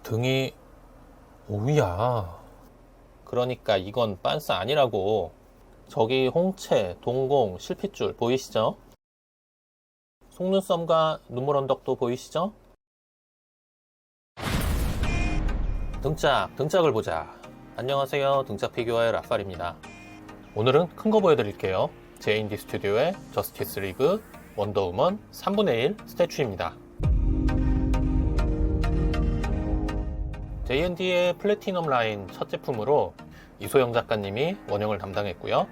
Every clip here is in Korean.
등이 오우야. 그러니까 이건 빤스 아니라고. 저기 홍채, 동공, 실핏줄 보이시죠? 속눈썹과 눈물 언덕도 보이시죠? 등짝을 보자. 안녕하세요, 등짝 피규어의 라팔입니다. 오늘은 큰 거 보여드릴게요. J&D 스튜디오의 저스티스 리그 원더우먼 3분의 1 스태츄입니다. J&D의 플래티넘 라인 첫 제품으로 이소영 작가님이 원형을 담당했고요.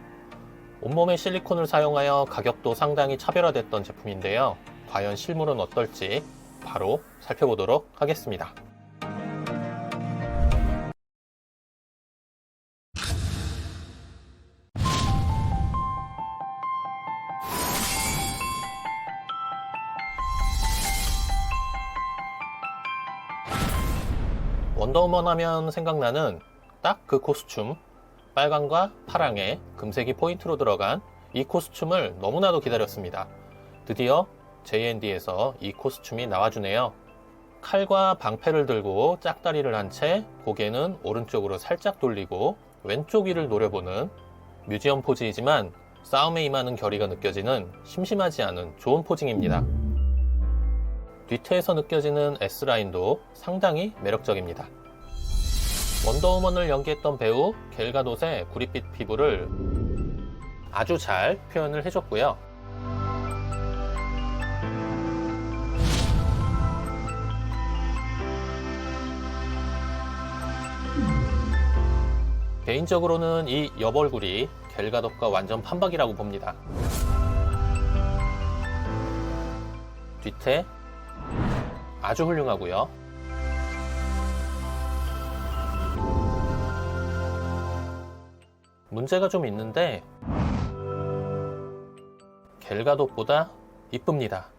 온몸에 실리콘을 사용하여 가격도 상당히 차별화됐던 제품인데요. 과연 실물은 어떨지 바로 살펴보도록 하겠습니다. 원더우먼 하면 생각나는 딱 그 코스튬, 빨강과 파랑에 금색이 포인트로 들어간 이 코스튬을 너무나도 기다렸습니다. 드디어 J&D에서 이 코스튬이 나와주네요. 칼과 방패를 들고 짝다리를 한 채 고개는 오른쪽으로 살짝 돌리고 왼쪽 위를 노려보는 뮤지엄 포즈이지만 싸움에 임하는 결의가 느껴지는 심심하지 않은 좋은 포징입니다. 뒤태에서 느껴지는 S라인도 상당히 매력적입니다. 원더우먼을 연기했던 배우 겔 가돛의 구릿빛 피부를 아주 잘 표현을 해줬고요. 개인적으로는 이 옆얼굴이 겔 가돛과 완전 판박이라고 봅니다. 뒤태 아주 훌륭하고요. 문제가 좀 있는데 겔 가돛보다 이쁩니다.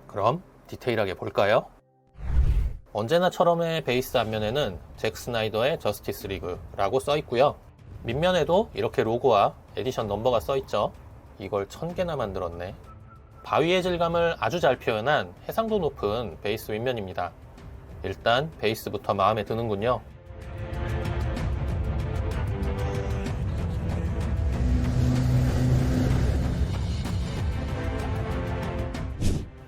그럼 디테일하게 볼까요? 언제나처럼의 베이스 앞면에는 잭 스나이더의 저스티스 리그라고 써있고요. 밑면에도 이렇게 로고와 에디션 넘버가 써있죠. 이걸 1000개나 만들었네. 바위의 질감을 아주 잘 표현한 해상도 높은 베이스 윗면입니다. 일단 베이스부터 마음에 드는군요.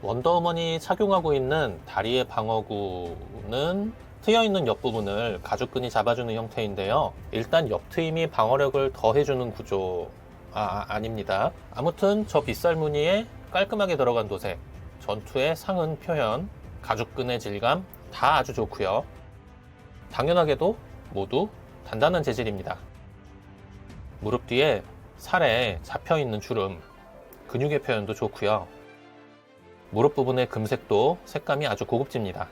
원더우먼이 착용하고 있는 다리의 방어구는 트여있는 옆부분을 가죽끈이 잡아주는 형태인데요. 일단 옆트임이 방어력을 더해주는 구조 아닙니다. 아무튼 저 빗살 무늬에 깔끔하게 들어간 도색, 전투의 상은 표현, 가죽끈의 질감 다 아주 좋고요. 당연하게도 모두 단단한 재질입니다. 무릎 뒤에 살에 잡혀있는 주름, 근육의 표현도 좋고요. 무릎 부분의 금색도 색감이 아주 고급집니다.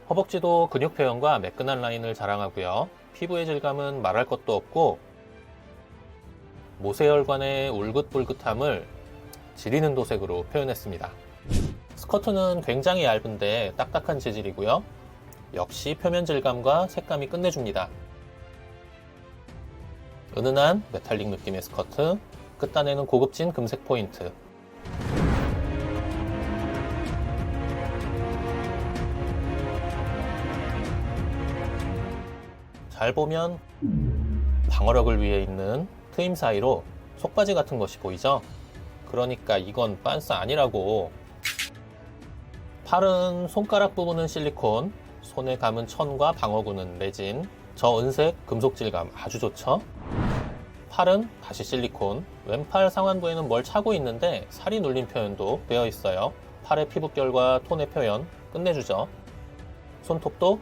허벅지도 근육 표현과 매끈한 라인을 자랑하고요. 피부의 질감은 말할 것도 없고 모세혈관의 울긋불긋함을 지리는 도색으로 표현했습니다. 스커트는 굉장히 얇은데 딱딱한 재질이고요. 역시 표면 질감과 색감이 끝내줍니다. 은은한 메탈릭 느낌의 스커트, 끝단에는 고급진 금색 포인트, 잘 보면 방어력을 위해 있는 트임 사이로 속바지 같은 것이 보이죠? 그러니까 이건 빤스 아니라고. 팔은 손가락 부분은 실리콘, 손에 감은 천과 방어구는 레진, 저 은색 금속 질감 아주 좋죠? 팔은 다시 실리콘, 왼팔 상완부에는 뭘 차고 있는데 살이 눌린 표현도 되어 있어요. 팔의 피부결과 톤의 표현 끝내주죠. 손톱도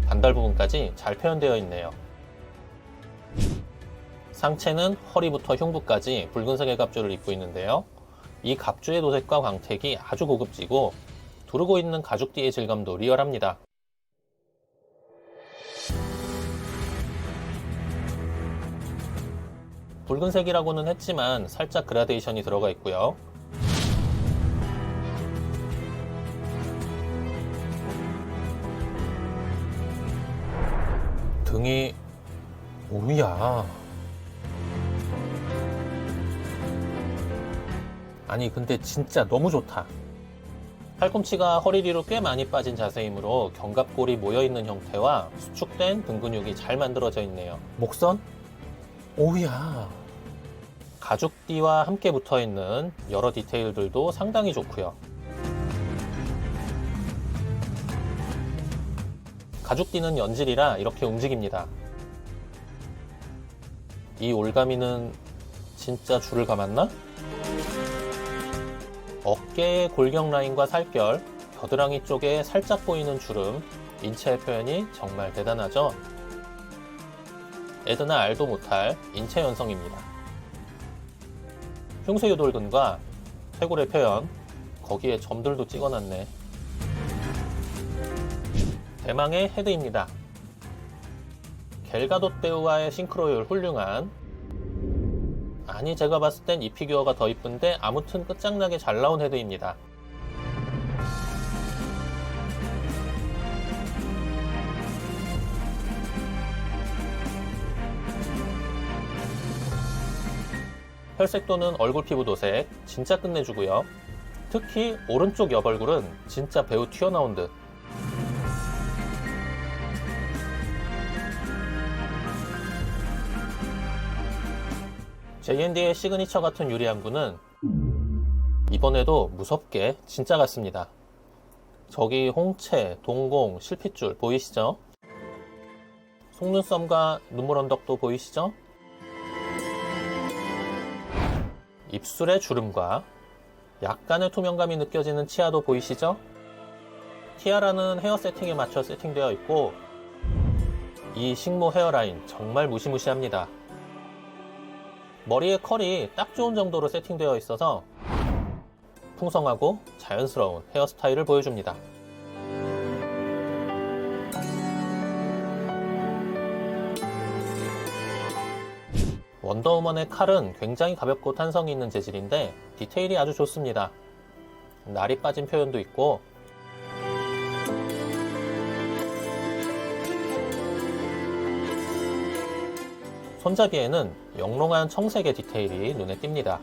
반달 부분까지 잘 표현되어 있네요. 상체는 허리부터 흉부까지 붉은색의 갑주를 입고 있는데요. 이 갑주의 도색과 광택이 아주 고급지고 두르고 있는 가죽띠의 질감도 리얼합니다. 붉은색이라고는 했지만 살짝 그라데이션이 들어가 있고요. 등이 오야. 아니 근데 진짜 너무 좋다. 팔꿈치가 허리 뒤로 꽤 많이 빠진 자세이므로 견갑골이 모여있는 형태와 수축된 등 근육이 잘 만들어져 있네요. 목선? 오야. 가죽띠와 함께 붙어있는 여러 디테일들도 상당히 좋고요. 가죽띠는 연질이라 이렇게 움직입니다. 이 올가미는 진짜 줄을 감았나? 어깨의 골격 라인과 살결, 겨드랑이 쪽에 살짝 보이는 주름, 인체의 표현이 정말 대단하죠? 에드나 알도 못할 인체 연성입니다. 흉쇄 유돌근과 쇄골의 표현, 거기에 점들도 찍어놨네. 대망의 헤드입니다. 갤가도떼우와의 싱크로율 훌륭한. 아니 제가 봤을 땐 이 피규어가 더 이쁜데 아무튼 끝장나게 잘 나온 헤드입니다. 혈색 또는 얼굴 피부 도색 진짜 끝내주고요. 특히 오른쪽 옆얼굴은 진짜 배우 튀어나온 듯. JND의 시그니처 같은 유리안구는 이번에도 무섭게 진짜 같습니다. 저기 홍채, 동공, 실핏줄 보이시죠? 속눈썹과 눈물 언덕도 보이시죠? 입술의 주름과 약간의 투명감이 느껴지는 치아도 보이시죠? 티아라는 헤어 세팅에 맞춰 세팅되어 있고 이 식모 헤어라인 정말 무시무시합니다. 머리에 컬이 딱 좋은 정도로 세팅되어 있어서 풍성하고 자연스러운 헤어스타일을 보여줍니다. 원더우먼의 칼은 굉장히 가볍고 탄성이 있는 재질인데 디테일이 아주 좋습니다. 날이 빠진 표현도 있고 손잡이에는 영롱한 청색의 디테일이 눈에 띕니다.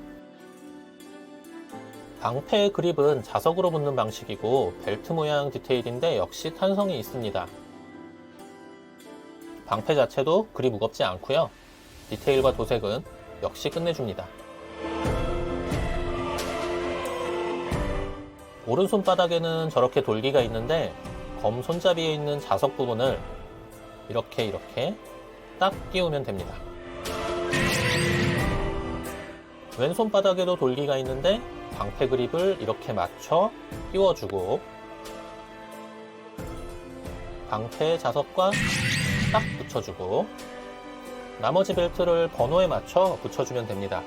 방패의 그립은 자석으로 붙는 방식이고 벨트 모양 디테일인데 역시 탄성이 있습니다. 방패 자체도 그리 무겁지 않고요. 디테일과 도색은 역시 끝내줍니다. 오른손바닥에는 저렇게 돌기가 있는데 검 손잡이에 있는 자석 부분을 이렇게 딱 끼우면 됩니다. 왼손바닥에도 돌기가 있는데 방패 그립을 이렇게 맞춰 끼워주고 방패 자석과 딱 붙여주고 나머지 벨트를 번호에 맞춰 붙여주면 됩니다.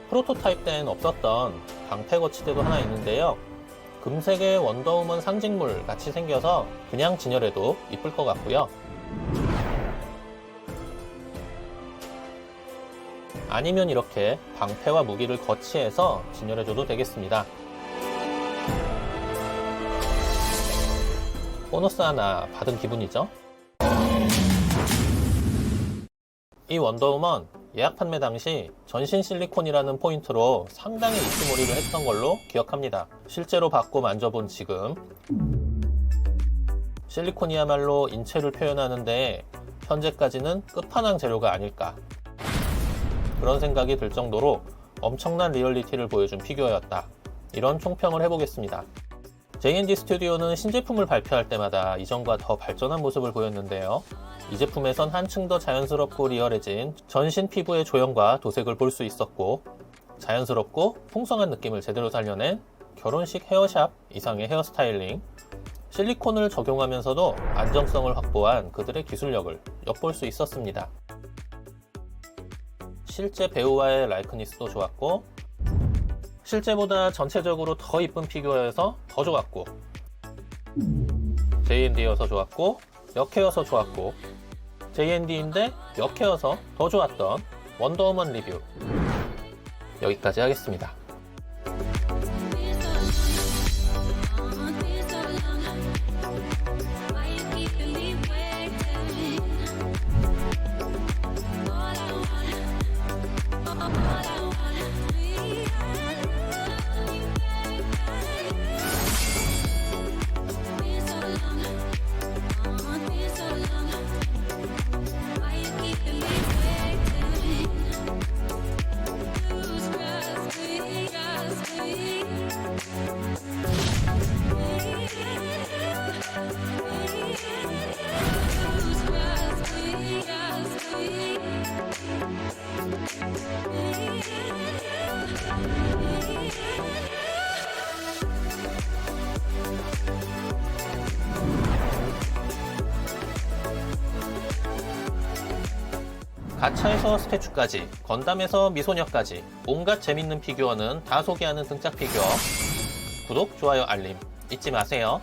프로토타입 때는 없었던 방패 거치대도 하나 있는데요. 금색의 원더우먼 상징물 같이 생겨서 그냥 진열해도 이쁠 것 같고요. 아니면 이렇게 방패와 무기를 거치해서 진열해줘도 되겠습니다. 보너스 하나 받은 기분이죠? 이 원더우먼 예약 판매 당시 전신 실리콘이라는 포인트로 상당히 입지몰이를 했던 걸로 기억합니다. 실제로 받고 만져본 지금 실리콘이야말로 인체를 표현하는데 현재까지는 끝판왕 재료가 아닐까 그런 생각이 들 정도로 엄청난 리얼리티를 보여준 피규어였다. 이런 총평을 해보겠습니다. JND 스튜디오는 신제품을 발표할 때마다 이전과 더 발전한 모습을 보였는데요. 이 제품에선 한층 더 자연스럽고 리얼해진 전신 피부의 조형과 도색을 볼 수 있었고 자연스럽고 풍성한 느낌을 제대로 살려낸 결혼식 헤어샵 이상의 헤어스타일링, 실리콘을 적용하면서도 안정성을 확보한 그들의 기술력을 엿볼 수 있었습니다. 실제 배우와의 라이크니스도 좋았고 실제보다 전체적으로 더 이쁜 피규어여서 더 좋았고 JND여서 좋았고 역해여서 좋았고 JND인데 역해여서 더 좋았던 원더우먼 리뷰 여기까지 하겠습니다. Why you keeping me waiting? 가차에서 스태츄까지, 건담에서 미소녀까지 온갖 재밌는 피규어는 다 소개하는 등짝 피규어. 구독, 좋아요, 알림 잊지 마세요.